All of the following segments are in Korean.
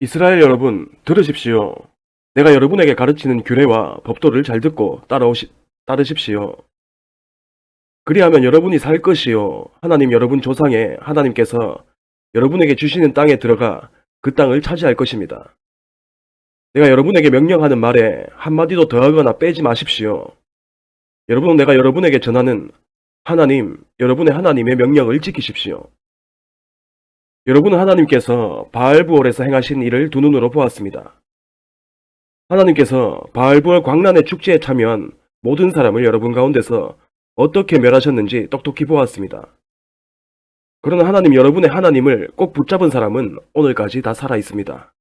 이스라엘 여러분, 들으십시오. 내가 여러분에게 가르치는 규례와 법도를 잘 듣고 따르십시오. 그리하면 여러분이 살 것이요. 하나님 여러분 조상의 하나님께서 여러분에게 주시는 땅에 들어가 그 땅을 차지할 것입니다. 내가 여러분에게 명령하는 말에 한마디도 더하거나 빼지 마십시오. 여러분은 내가 여러분에게 전하는 여러분의 하나님의 명령을 지키십시오. 여러분은 하나님께서 바알부올에서 행하신 일을 두 눈으로 보았습니다. 하나님께서 바알부올 광란의 축제에 참여한 모든 사람을 여러분 가운데서 어떻게 멸하셨는지 똑똑히 보았습니다. 그러나 하나님 여러분의 하나님을 꼭 붙잡은 사람은 오늘까지 다 살아 있습니다.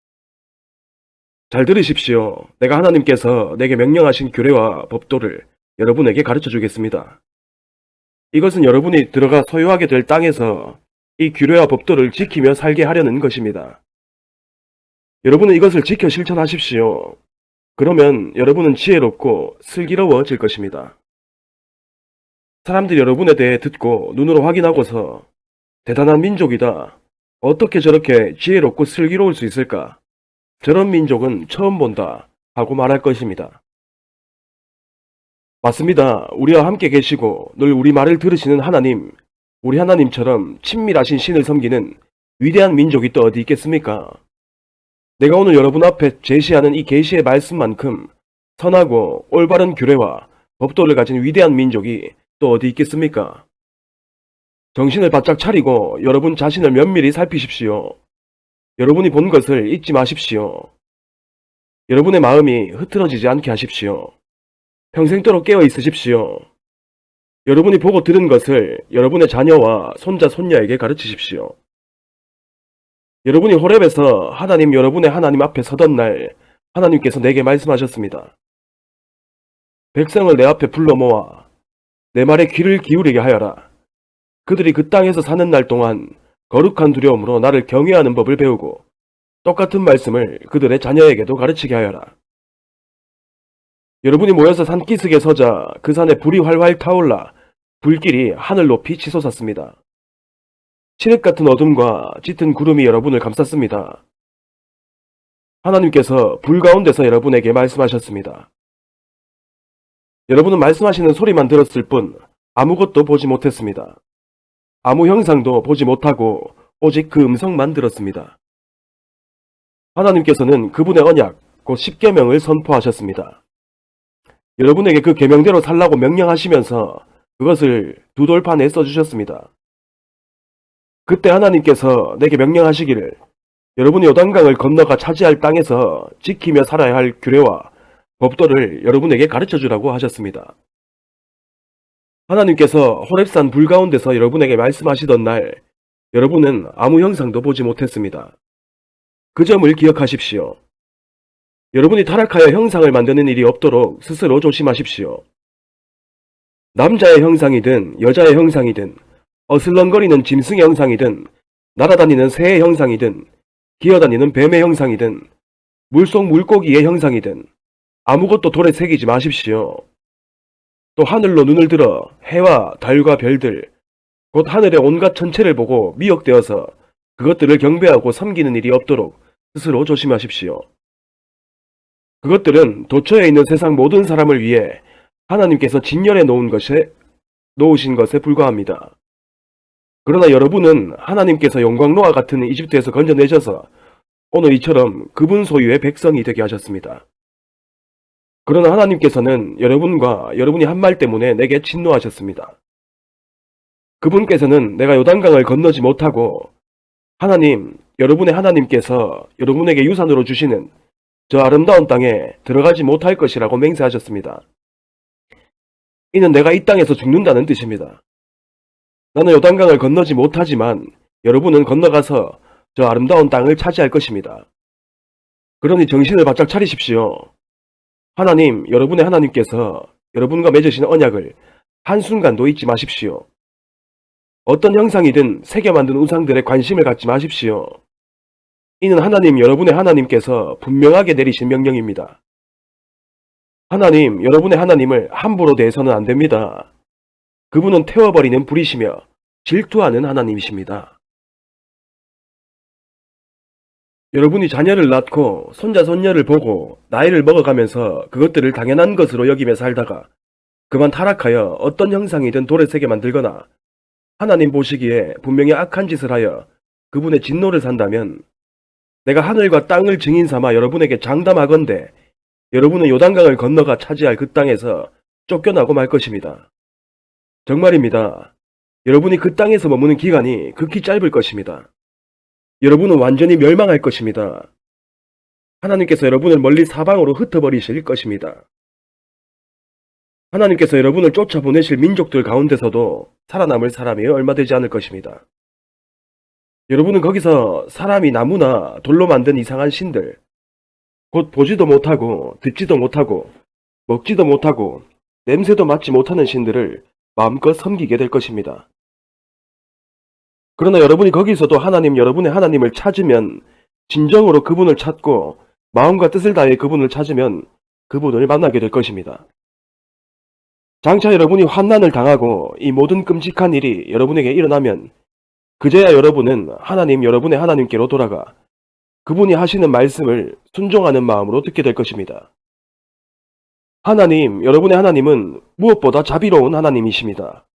잘 들으십시오. 내가 하나님께서 내게 명령하신 규례와 법도를 여러분에게 가르쳐 주겠습니다. 이것은 여러분이 들어가 소유하게 될 땅에서 이 규례와 법도를 지키며 살게 하려는 것입니다. 여러분은 이것을 지켜 실천하십시오. 그러면 여러분은 지혜롭고 슬기로워질 것입니다. 사람들이 여러분에 대해 듣고 눈으로 확인하고서 대단한 민족이다. 어떻게 저렇게 지혜롭고 슬기로울 수 있을까? 저런 민족은 처음 본다. 하고 말할 것입니다. 맞습니다. 우리와 함께 계시고 늘 우리 말을 들으시는 하나님, 우리 하나님처럼 친밀하신 신을 섬기는 위대한 민족이 또 어디 있겠습니까? 내가 오늘 여러분 앞에 제시하는 이 계시의 말씀만큼 선하고 올바른 규례와 법도를 가진 위대한 민족이 또 어디 있겠습니까? 정신을 바짝 차리고 여러분 자신을 면밀히 살피십시오. 여러분이 본 것을 잊지 마십시오. 여러분의 마음이 흐트러지지 않게 하십시오. 평생도록 깨어 있으십시오. 여러분이 보고 들은 것을 여러분의 자녀와 손자, 손녀에게 가르치십시오. 여러분이 호렙에서 여러분의 하나님 앞에 서던 날 하나님께서 내게 말씀하셨습니다. 백성을 내 앞에 불러 모아 내 말에 귀를 기울이게 하여라. 그들이 그 땅에서 사는 날 동안 거룩한 두려움으로 나를 경외하는 법을 배우고 똑같은 말씀을 그들의 자녀에게도 가르치게 하여라. 여러분이 모여서 산기슭에 서자 그 산에 불이 활활 타올라 불길이 하늘 높이 치솟았습니다. 칠흑 같은 어둠과 짙은 구름이 여러분을 감쌌습니다. 하나님께서 불 가운데서 여러분에게 말씀하셨습니다. 여러분은 말씀하시는 소리만 들었을 뿐 아무것도 보지 못했습니다. 아무 형상도 보지 못하고 오직 그 음성만 들었습니다. 하나님께서는 그분의 언약, 곧 십계명을 선포하셨습니다. 여러분에게 그 계명대로 살라고 명령하시면서 그것을 두 돌판에 써주셨습니다. 그때 하나님께서 내게 명령하시기를 여러분이 요단강을 건너가 차지할 땅에서 지키며 살아야 할 규례와 법도를 여러분에게 가르쳐주라고 하셨습니다. 하나님께서 호렙산 불 가운데서 여러분에게 말씀하시던 날 여러분은 아무 형상도 보지 못했습니다. 그 점을 기억하십시오. 여러분이 타락하여 형상을 만드는 일이 없도록 스스로 조심하십시오. 남자의 형상이든 여자의 형상이든 어슬렁거리는 짐승의 형상이든 날아다니는 새의 형상이든 기어다니는 뱀의 형상이든 물속 물고기의 형상이든 아무것도 돌에 새기지 마십시오. 또 하늘로 눈을 들어 해와 달과 별들 곧 하늘의 온갖 천체를 보고 미혹되어서 그것들을 경배하고 섬기는 일이 없도록 스스로 조심하십시오. 그것들은 도처에 있는 세상 모든 사람을 위해 하나님께서 진열해 놓으신 것에 불과합니다. 그러나 여러분은 하나님께서 영광로와 같은 이집트에서 건져내셔서 오늘 이처럼 그분 소유의 백성이 되게 하셨습니다. 그러나 하나님께서는 여러분과 여러분이 한 말 때문에 내게 진노하셨습니다. 그분께서는 내가 요단강을 건너지 못하고 여러분의 하나님께서 여러분에게 유산으로 주시는 저 아름다운 땅에 들어가지 못할 것이라고 맹세하셨습니다. 이는 내가 이 땅에서 죽는다는 뜻입니다. 나는 요단강을 건너지 못하지만 여러분은 건너가서 저 아름다운 땅을 차지할 것입니다. 그러니 정신을 바짝 차리십시오. 여러분의 하나님께서 여러분과 맺으신 언약을 한순간도 잊지 마십시오. 어떤 형상이든 새겨 만든 우상들에 관심을 갖지 마십시오. 이는 여러분의 하나님께서 분명하게 내리신 명령입니다. 여러분의 하나님을 함부로 대해서는 안 됩니다. 그분은 태워버리는 불이시며 질투하는 하나님이십니다. 여러분이 자녀를 낳고 손자 손녀를 보고 나이를 먹어가면서 그것들을 당연한 것으로 여기며 살다가 그만 타락하여 어떤 형상이든 돌에 새게 만들거나 하나님 보시기에 분명히 악한 짓을 하여 그분의 진노를 산다면 내가 하늘과 땅을 증인 삼아 여러분에게 장담하건대 여러분은 요단강을 건너가 차지할 그 땅에서 쫓겨나고 말 것입니다. 정말입니다. 여러분이 그 땅에서 머무는 기간이 극히 짧을 것입니다. 여러분은 완전히 멸망할 것입니다. 하나님께서 여러분을 멀리 사방으로 흩어버리실 것입니다. 하나님께서 여러분을 쫓아보내실 민족들 가운데서도 살아남을 사람이 얼마 되지 않을 것입니다. 여러분은 거기서 사람이 나무나 돌로 만든 이상한 신들, 곧 보지도 못하고 듣지도 못하고 먹지도 못하고 냄새도 맡지 못하는 신들을 마음껏 섬기게 될 것입니다. 그러나 여러분이 거기서도 여러분의 하나님을 찾으면, 진정으로 그분을 찾고 마음과 뜻을 다해 그분을 찾으면 그분을 만나게 될 것입니다. 장차 여러분이 환난을 당하고 이 모든 끔찍한 일이 여러분에게 일어나면 그제야 여러분은 여러분의 하나님께로 돌아가 그분이 하시는 말씀을 순종하는 마음으로 듣게 될 것입니다. 여러분의 하나님은 무엇보다 자비로운 하나님이십니다.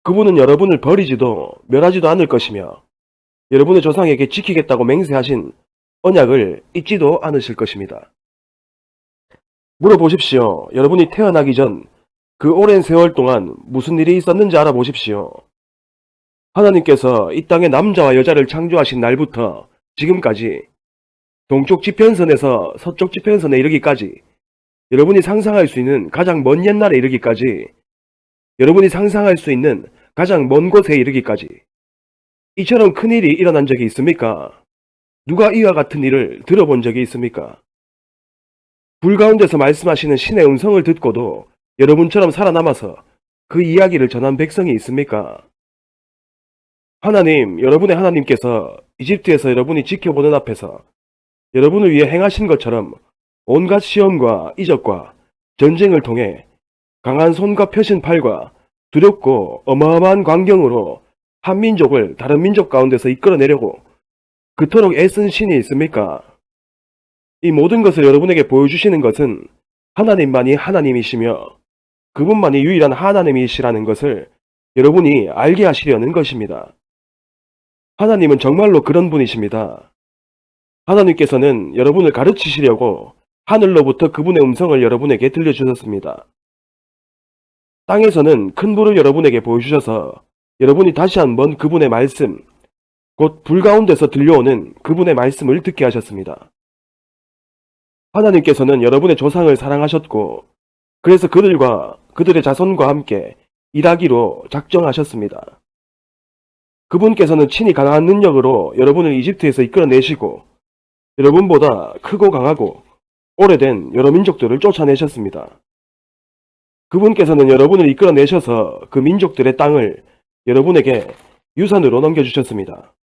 그분은 여러분을 버리지도 멸하지도 않을 것이며 여러분의 조상에게 지키겠다고 맹세하신 언약을 잊지도 않으실 것입니다. 물어보십시오. 여러분이 태어나기 전 그 오랜 세월 동안 무슨 일이 있었는지 알아보십시오. 하나님께서 이 땅에 남자와 여자를 창조하신 날부터 지금까지 동쪽 지평선에서 서쪽 지평선에 이르기까지, 여러분이 상상할 수 있는 가장 먼 옛날에 이르기까지, 여러분이 상상할 수 있는 가장 먼 곳에 이르기까지 이처럼 큰일이 일어난 적이 있습니까? 누가 이와 같은 일을 들어본 적이 있습니까? 불 가운데서 말씀하시는 신의 음성을 듣고도 여러분처럼 살아남아서 그 이야기를 전한 백성이 있습니까? 여러분의 하나님께서 이집트에서 여러분이 지켜보는 앞에서 여러분을 위해 행하신 것처럼 온갖 시험과 이적과 전쟁을 통해 강한 손과 펴신 팔과 두렵고 어마어마한 광경으로 한 민족을 다른 민족 가운데서 이끌어내려고 그토록 애쓴 신이 있습니까? 이 모든 것을 여러분에게 보여주시는 것은 하나님만이 하나님이시며 그분만이 유일한 하나님이시라는 것을 여러분이 알게 하시려는 것입니다. 하나님은 정말로 그런 분이십니다. 하나님께서는 여러분을 가르치시려고 하늘로부터 그분의 음성을 여러분에게 들려주셨습니다. 땅에서는 큰 불을 여러분에게 보여주셔서 여러분이 다시 한번 그분의 말씀, 곧 불 가운데서 들려오는 그분의 말씀을 듣게 하셨습니다. 하나님께서는 여러분의 조상을 사랑하셨고 그래서 그들의 자손과 함께 일하기로 작정하셨습니다. 그분께서는 친히 강한 능력으로 여러분을 이집트에서 이끌어내시고 여러분보다 크고 강하고 오래된 여러 민족들을 쫓아내셨습니다. 그분께서는 여러분을 이끌어내셔서 그 민족들의 땅을 여러분에게 유산으로 넘겨주셨습니다.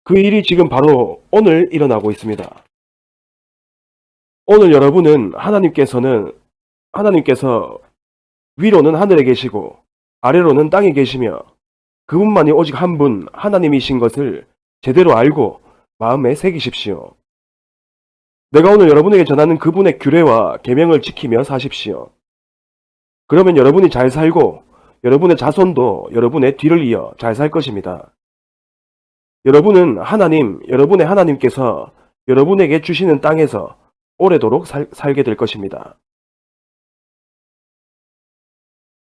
그 일이 지금 바로 오늘 일어나고 있습니다. 오늘 여러분은 하나님께서 위로는 하늘에 계시고 아래로는 땅에 계시며 그분만이 오직 한 분 하나님이신 것을 제대로 알고 마음에 새기십시오. 내가 오늘 여러분에게 전하는 그분의 규례와 계명을 지키며 사십시오. 그러면 여러분이 잘 살고 여러분의 자손도 여러분의 뒤를 이어 잘 살 것입니다. 여러분은 여러분의 하나님께서 여러분에게 주시는 땅에서 오래도록 살게 될 것입니다.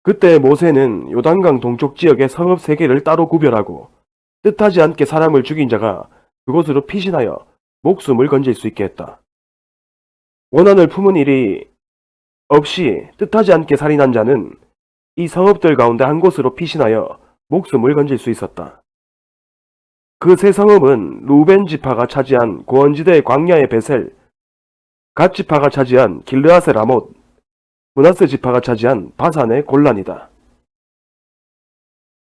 그때 모세는 요단강 동쪽 지역의 성읍 3개를 따로 구별하고 뜻하지 않게 사람을 죽인 자가 그곳으로 피신하여 목숨을 건질 수 있게 했다. 원한을 품은 일이 없이 뜻하지 않게 살인한 자는 이 성읍들 가운데 한 곳으로 피신하여 목숨을 건질 수 있었다. 그 세 성읍은 루벤 지파가 차지한 고원지대의 광야의 베셀, 갓 지파가 차지한 길르앗의 라못, 므낫세 지파가 차지한 바산의 골란이다.